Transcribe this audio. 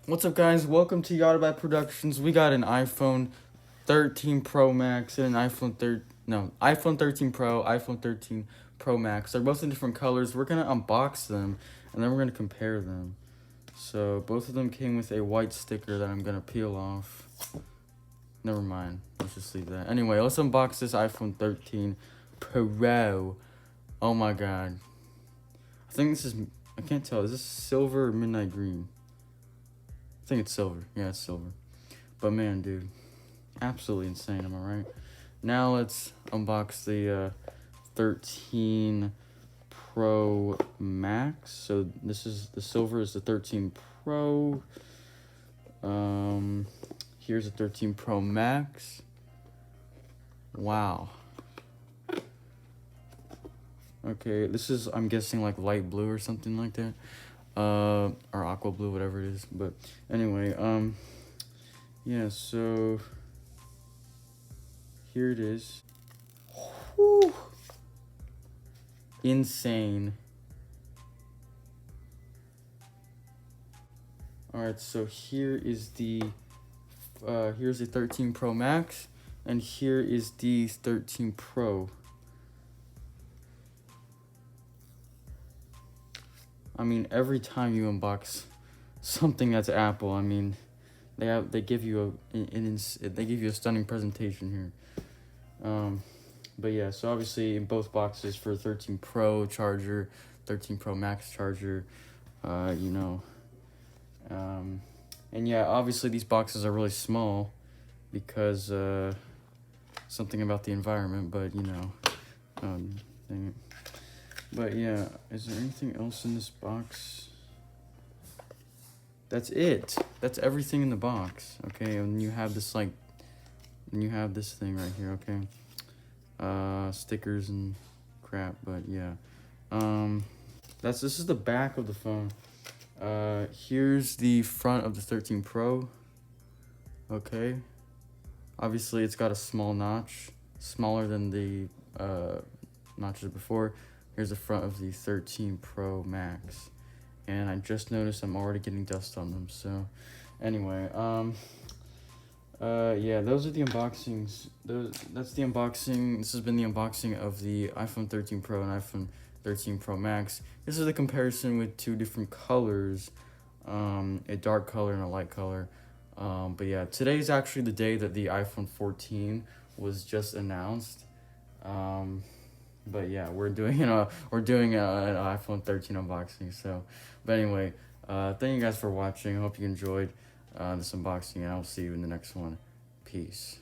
What's up, guys? Welcome to Yada Productions. We got an iPhone 13 Pro Max and an iPhone 13 Pro, iPhone 13 Pro Max. They're both in different colors. We're gonna unbox them and then we're gonna compare them. So both of them came with a white sticker that I'm gonna peel off. Never mind. Let's just leave that. Anyway, let's unbox this iPhone 13 Pro. Oh my god. I think this is. I can't tell. Is this silver or midnight green? I think it's silver. Yeah, it's silver. But man, dude, absolutely insane. Am I right? Now let's unbox the 13 Pro Max. So this is the silver is the 13 Pro. Here's the 13 Pro Max. Wow. Okay, this is, I'm guessing, like light blue or something like that. Or aqua blue, whatever it is. But anyway, yeah, so here it is. Whew. Insane. Alright, so here is here's the 13 Pro Max, and here is the 13 Pro. I mean, every time you unbox something that's Apple, I mean, they give you a stunning presentation here. But yeah, so obviously in both boxes for 13 Pro charger, 13 Pro Max charger, and yeah, obviously these boxes are really small because something about the environment, but dang it. But yeah, is there anything else in this box? That's it. That's everything in the box. Okay, and you have this thing right here. Okay, stickers and crap. But yeah, this is the back of the phone. Here's the front of the 13 Pro. Okay, obviously it's got a small notch, smaller than the notches before. Here's the front of the 13 Pro Max. And I just noticed I'm already getting dust on them. So anyway, yeah, those are the unboxings. That's the unboxing. This has been the unboxing of the iPhone 13 Pro and iPhone 13 Pro Max. This is a comparison with two different colors, a dark color and a light color. But yeah, today's actually the day that the iPhone 14 was just announced. But yeah, we're doing an iPhone 13 unboxing. So, but anyway, thank you guys for watching. I hope you enjoyed this unboxing, and I'll see you in the next one. Peace.